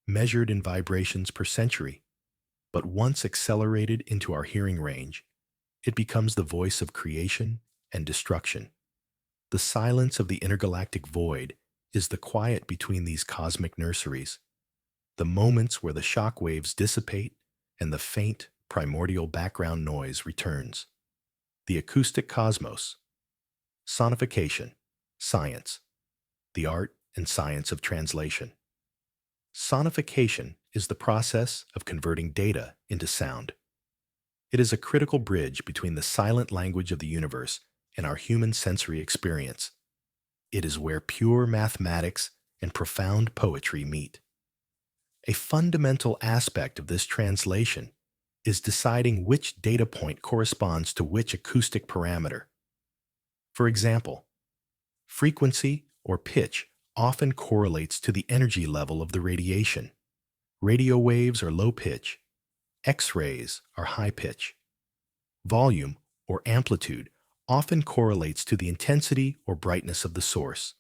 measured in vibrations per century, but once accelerated into our hearing range, it becomes the voice of creation and destruction. The silence of the intergalactic void is the quiet between these cosmic nurseries, the moments where the shock waves dissipate and the faint, primordial background noise returns. The acoustic cosmos. Sonification, science, the art and science of translation. Sonification is the process of converting data into sound. It is a critical bridge between the silent language of the universe and our human sensory experience. It is where pure mathematics and profound poetry meet. A fundamental aspect of this translation is deciding which data point corresponds to which acoustic parameter. For example, frequency or pitch often correlates to the energy level of the radiation. Radio waves are low pitch, X-rays are high pitch. Volume or amplitude often correlates to the intensity or brightness of the source.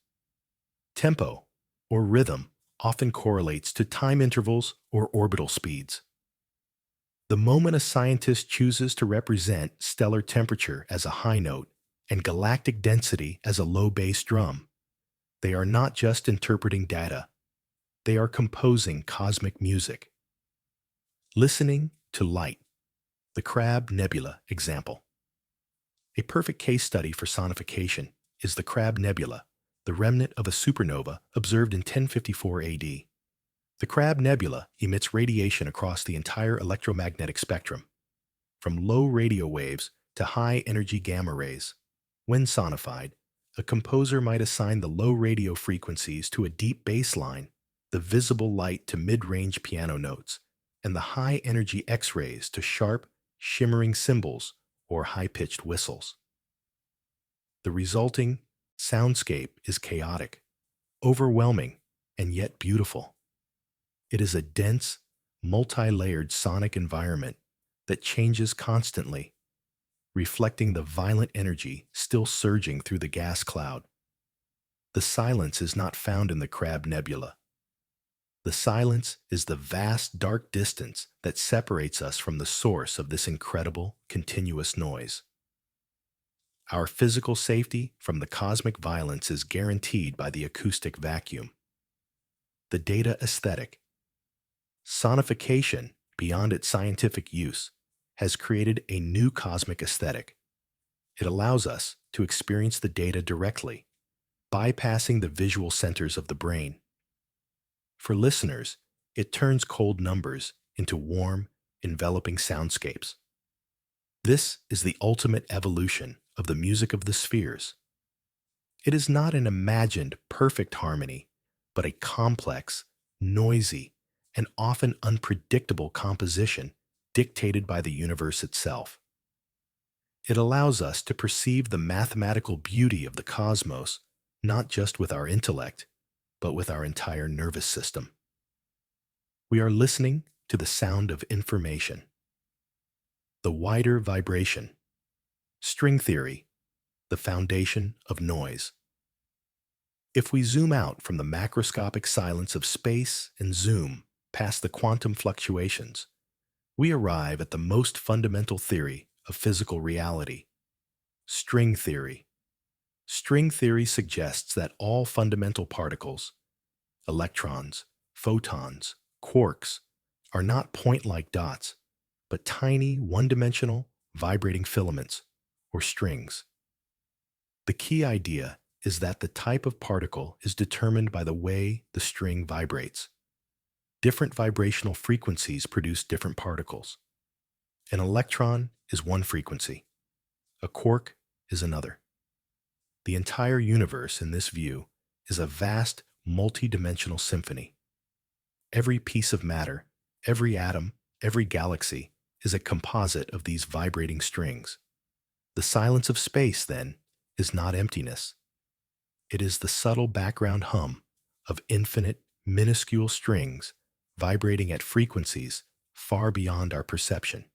Tempo or rhythm often correlates to time intervals or orbital speeds. The moment a scientist chooses to represent stellar temperature as a high note and galactic density as a low bass drum, they are not just interpreting data, they are composing cosmic music. Listening to light. The Crab Nebula example. A perfect case study for sonification is the Crab Nebula, the remnant of a supernova observed in 1054 AD. The Crab Nebula emits radiation across the entire electromagnetic spectrum, from low radio waves to high-energy gamma rays. When sonified, a composer might assign the low radio frequencies to a deep bass line, the visible light to mid-range piano notes, and the high-energy X-rays to sharp, shimmering cymbals or high-pitched whistles. The resulting soundscape is chaotic, overwhelming, and yet beautiful. It is a dense, multi-layered sonic environment that changes constantly, reflecting the violent energy still surging through the gas cloud. The silence is not found in the Crab Nebula. The silence is the vast dark distance that separates us from the source of this incredible, continuous noise. Our physical safety from the cosmic violence is guaranteed by the acoustic vacuum. The data aesthetic. Sonification, beyond its scientific use, has created a new cosmic aesthetic. It allows us to experience the data directly, bypassing the visual centers of the brain. For listeners, it turns cold numbers into warm, enveloping soundscapes. This is the ultimate evolution of the music of the spheres. It is not an imagined perfect harmony, but a complex, noisy, and often unpredictable composition dictated by the universe itself. It allows us to perceive the mathematical beauty of the cosmos not just with our intellect, but with our entire nervous system. We are listening to the sound of information. The wider vibration. String theory, the foundation of noise. If we zoom out from the macroscopic silence of space and zoom past the quantum fluctuations, we arrive at the most fundamental theory of physical reality, string theory. String theory suggests that all fundamental particles, electrons, photons, quarks, are not point-like dots, but tiny, one-dimensional, vibrating filaments, or strings. The key idea is that the type of particle is determined by the way the string vibrates. Different vibrational frequencies produce different particles. An electron is one frequency. A quark is another. The entire universe, in this view, is a vast, multi-dimensional symphony. Every piece of matter, every atom, every galaxy is a composite of these vibrating strings. The silence of space, then, is not emptiness. It is the subtle background hum of infinite, minuscule strings vibrating at frequencies far beyond our perception.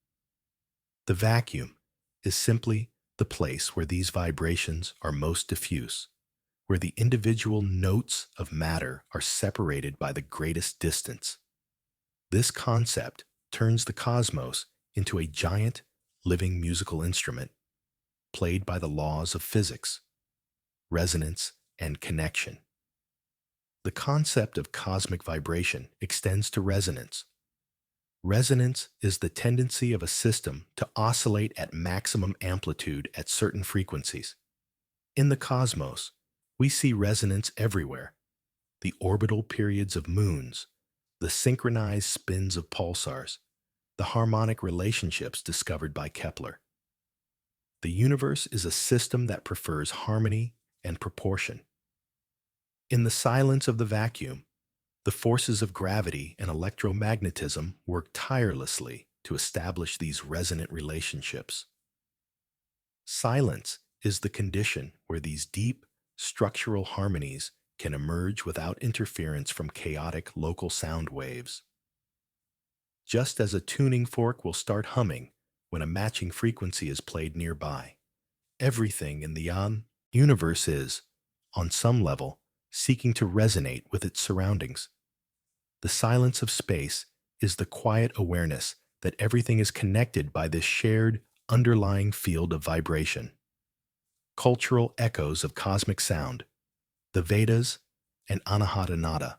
The vacuum is simply the place where these vibrations are most diffuse, where the individual notes of matter are separated by the greatest distance. This concept turns the cosmos into a giant, living musical instrument, played by the laws of physics, resonance, and connection. The concept of cosmic vibration extends to resonance. Resonance is the tendency of a system to oscillate at maximum amplitude at certain frequencies. In the cosmos, we see resonance everywhere. The orbital periods of moons, the synchronized spins of pulsars, the harmonic relationships discovered by Kepler. The universe is a system that prefers harmony and proportion. In the silence of the vacuum, the forces of gravity and electromagnetism work tirelessly to establish these resonant relationships. Silence is the condition where these deep, structural harmonies can emerge without interference from chaotic local sound waves. Just as a tuning fork will start humming when a matching frequency is played nearby, everything in the universe is, on some level, seeking to resonate with its surroundings. The silence of space is the quiet awareness that everything is connected by this shared, underlying field of vibration. Cultural echoes of cosmic sound, the Vedas and Anahata Nada.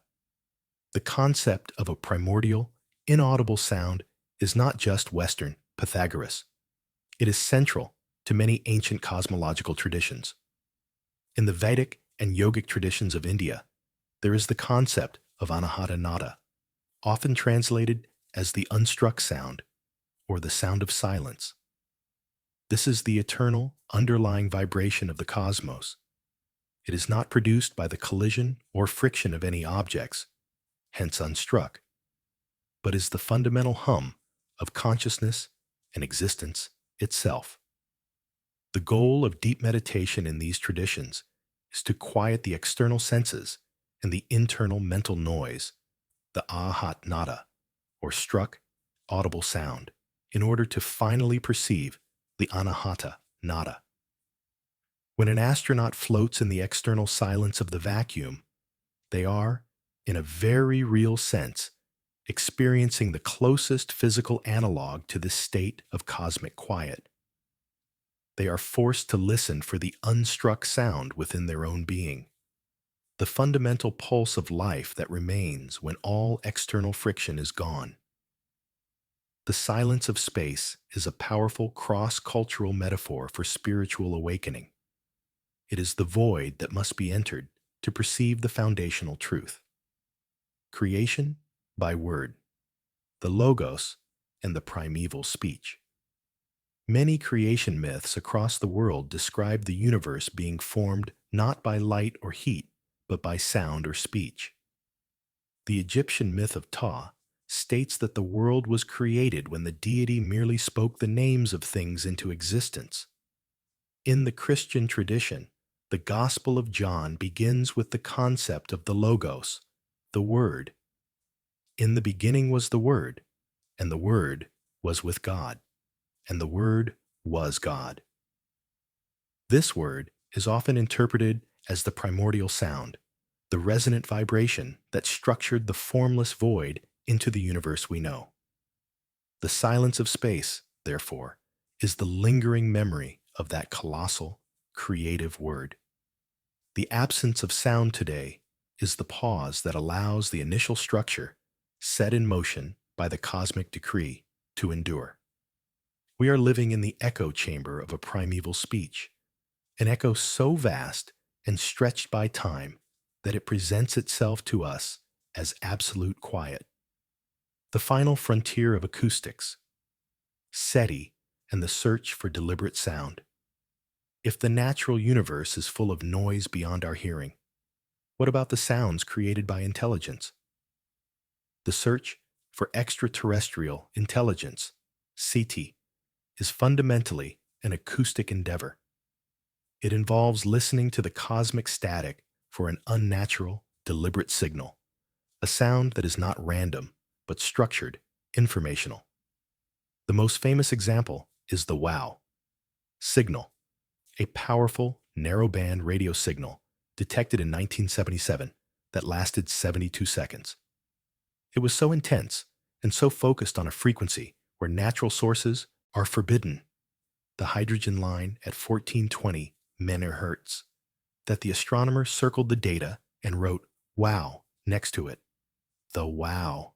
The concept of a primordial, inaudible sound is not just Western, Pythagoras. It is central to many ancient cosmological traditions. In the Vedic and yogic traditions of India, there is the concept of Anahata Nada, often translated as the unstruck sound or the sound of silence. This is the eternal, underlying vibration of the cosmos. It is not produced by the collision or friction of any objects, hence unstruck, but is the fundamental hum of consciousness and existence itself. The goal of deep meditation in these traditions is to quiet the external senses and the internal mental noise, the ahat nada, or struck, audible sound, in order to finally perceive the anahata nada. When an astronaut floats in the external silence of the vacuum, they are, in a very real sense, experiencing the closest physical analog to this state of cosmic quiet. They are forced to listen for the unstruck sound within their own being, the fundamental pulse of life that remains when all external friction is gone. The silence of space is a powerful cross-cultural metaphor for spiritual awakening. It is the void that must be entered to perceive the foundational truth. Creation by word, the logos, and the primeval speech. Many creation myths across the world describe the universe being formed not by light or heat, but by sound or speech. The Egyptian myth of Ptah states that the world was created when the deity merely spoke the names of things into existence. In the Christian tradition, the Gospel of John begins with the concept of the Logos, the Word. In the beginning was the Word, and the Word was with God, and the Word was God. This word is often interpreted as the primordial sound, the resonant vibration that structured the formless void into the universe we know. The silence of space, therefore, is the lingering memory of that colossal, creative word. The absence of sound today is the pause that allows the initial structure, set in motion by the cosmic decree, to endure. We are living in the echo chamber of a primeval speech, an echo so vast and stretched by time that it presents itself to us as absolute quiet. The final frontier of acoustics, SETI, and the search for deliberate sound. If the natural universe is full of noise beyond our hearing, what about the sounds created by intelligence? The search for extraterrestrial intelligence, CT, is fundamentally an acoustic endeavor. It involves listening to the cosmic static for an unnatural, deliberate signal, a sound that is not random, but structured, informational. The most famous example is the WOW signal, a powerful, narrowband radio signal detected in 1977 that lasted 72 seconds. It was so intense and so focused on a frequency where natural sources are forbidden, the hydrogen line at 1420 MHz, that the astronomer circled the data and wrote "wow" next to it. The wow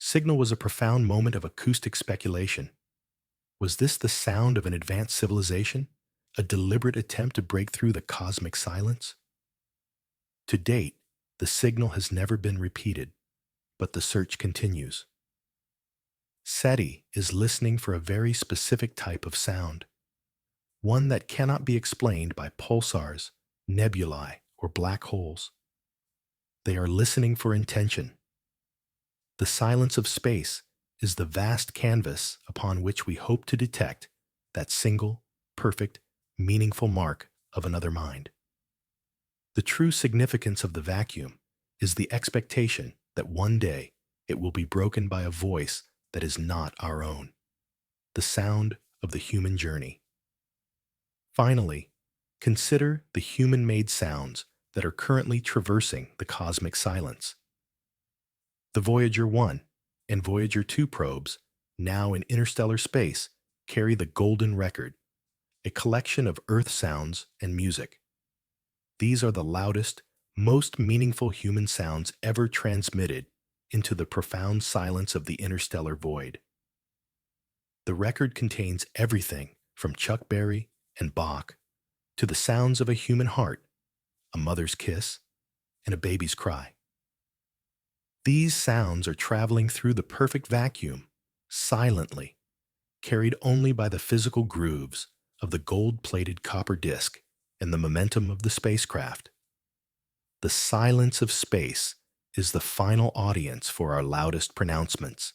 signal was a profound moment of acoustic speculation. Was this the sound of an advanced civilization, a deliberate attempt to break through the cosmic silence? To date, the signal has never been repeated, but the search continues. SETI is listening for a very specific type of sound, one that cannot be explained by pulsars, nebulae, or black holes. They are listening for intention. The silence of space is the vast canvas upon which we hope to detect that single, perfect, meaningful mark of another mind. The true significance of the vacuum is the expectation that one day it will be broken by a voice that is not our own, the sound of the human journey. Finally, consider the human-made sounds that are currently traversing the cosmic silence. The Voyager 1 and Voyager 2 probes, now in interstellar space, carry the Golden Record, a collection of Earth sounds and music. These are the loudest, most meaningful human sounds ever transmitted into the profound silence of the interstellar void. The record contains everything from Chuck Berry and Bach to the sounds of a human heart, a mother's kiss, and a baby's cry. These sounds are traveling through the perfect vacuum, silently, carried only by the physical grooves of the gold-plated copper disc and the momentum of the spacecraft. The silence of space is the final audience for our loudest pronouncements.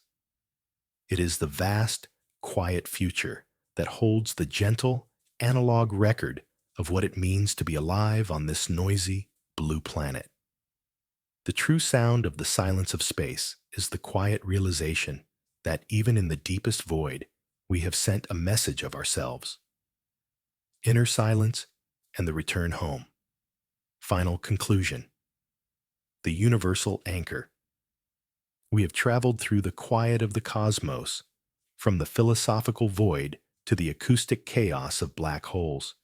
It is the vast, quiet future that holds the gentle, analog record of what it means to be alive on this noisy, blue planet. The true sound of the silence of space is the quiet realization that even in the deepest void, we have sent a message of ourselves. Inner silence and the return home. Final conclusion. The universal anchor. We have traveled through the quiet of the cosmos, from the philosophical void to the acoustic chaos of black holes.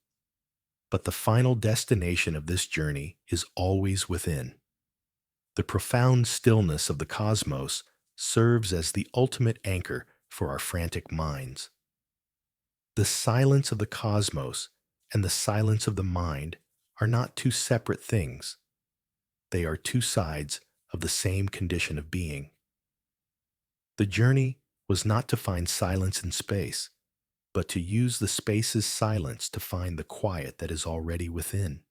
But the final destination of this journey is always within. The profound stillness of the cosmos serves as the ultimate anchor for our frantic minds. The silence of the cosmos and the silence of the mind are not two separate things. They are two sides of the same condition of being. The journey was not to find silence in space, but to use the space's silence to find the quiet that is already within.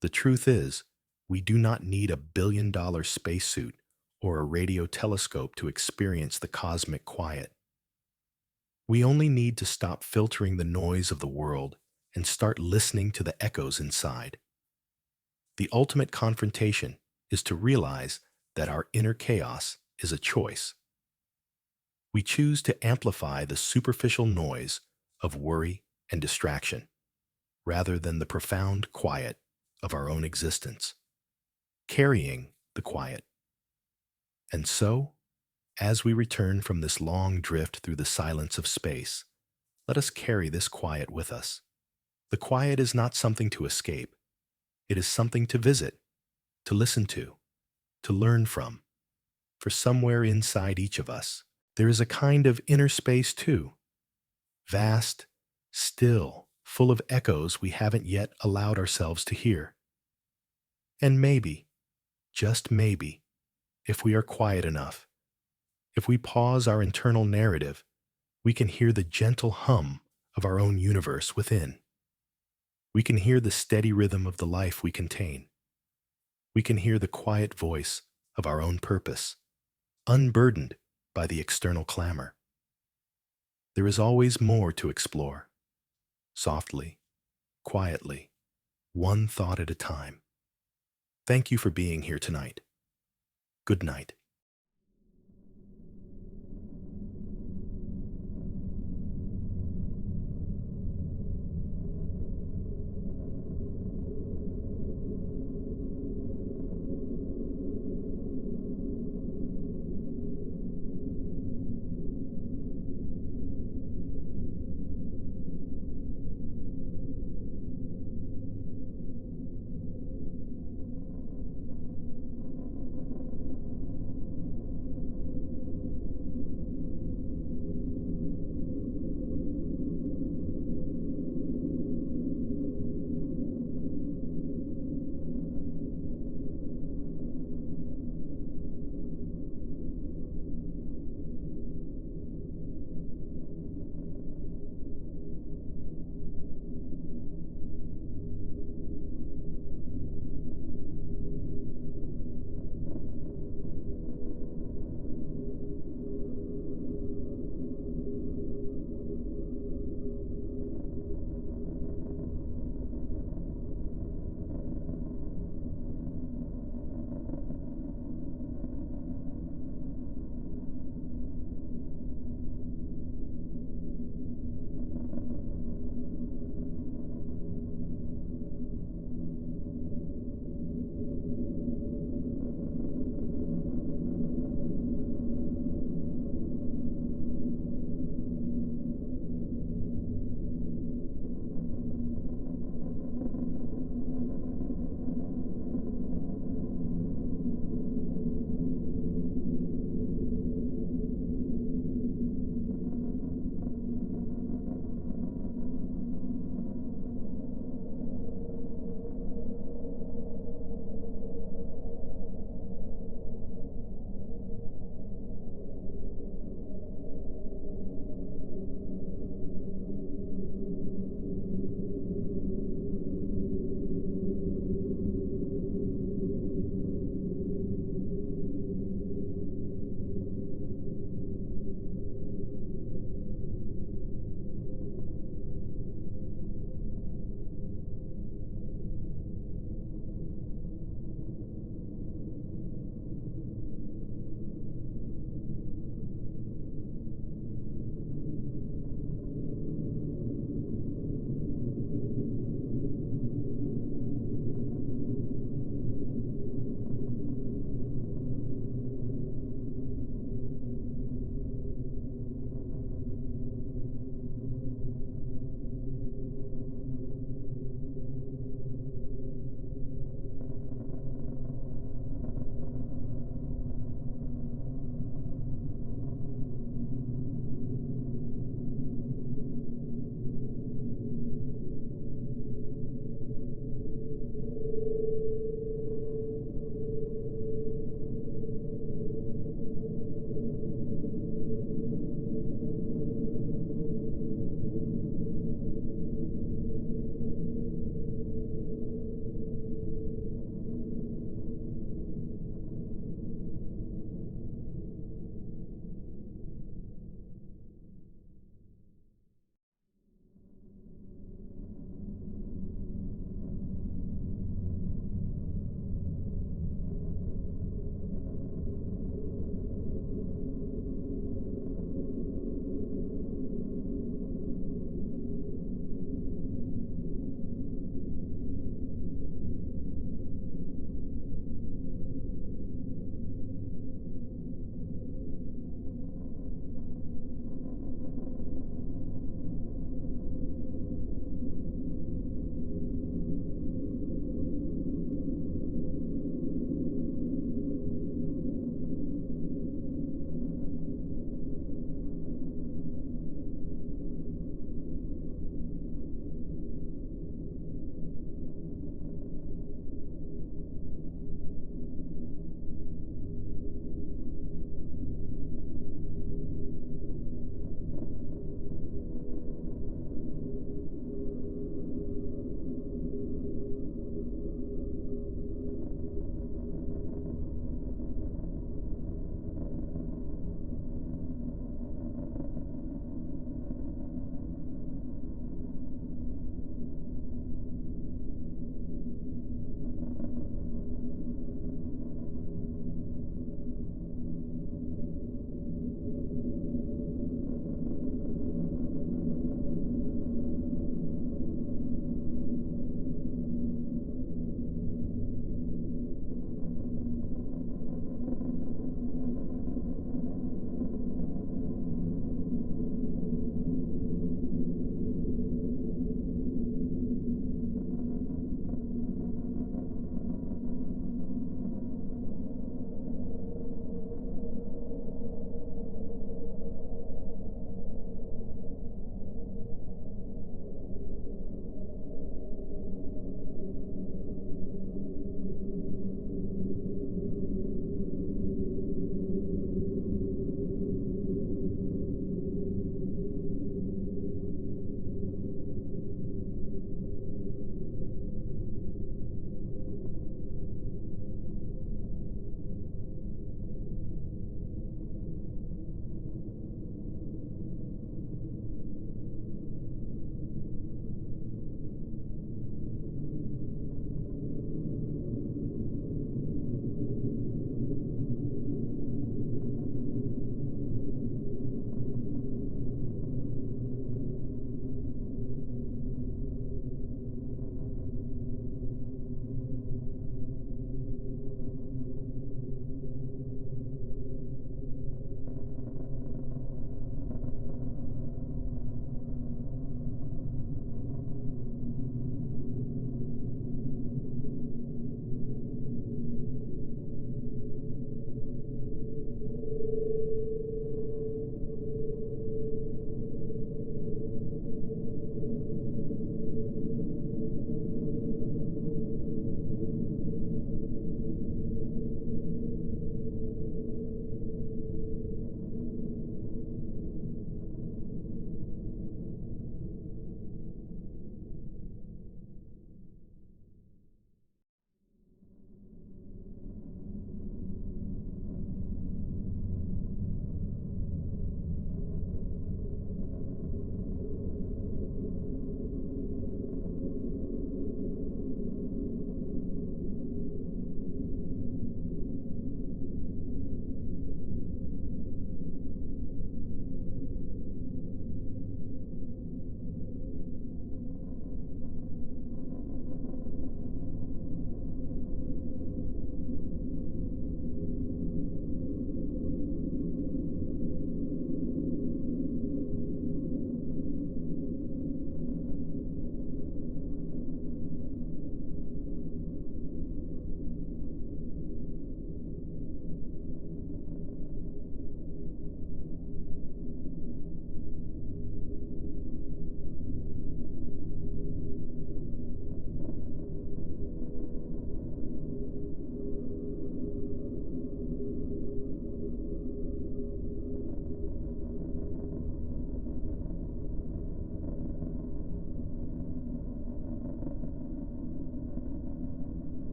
The truth is, we do not need a billion-dollar spacesuit or a radio telescope to experience the cosmic quiet. We only need to stop filtering the noise of the world and start listening to the echoes inside. The ultimate confrontation is to realize that our inner chaos is a choice. We choose to amplify the superficial noise of worry and distraction rather than the profound quiet of our own existence, carrying the quiet. And so, as we return from this long drift through the silence of space, let us carry this quiet with us. The quiet is not something to escape. It is something to visit, to listen to learn from. For somewhere inside each of us, there is a kind of inner space too, vast, still, full of echoes we haven't yet allowed ourselves to hear. And maybe, just maybe, if we are quiet enough, if we pause our internal narrative, we can hear the gentle hum of our own universe within. We can hear the steady rhythm of the life we contain. We can hear the quiet voice of our own purpose, unburdened by the external clamor. There is always more to explore, softly, quietly, one thought at a time. Thank you for being here tonight. Good night.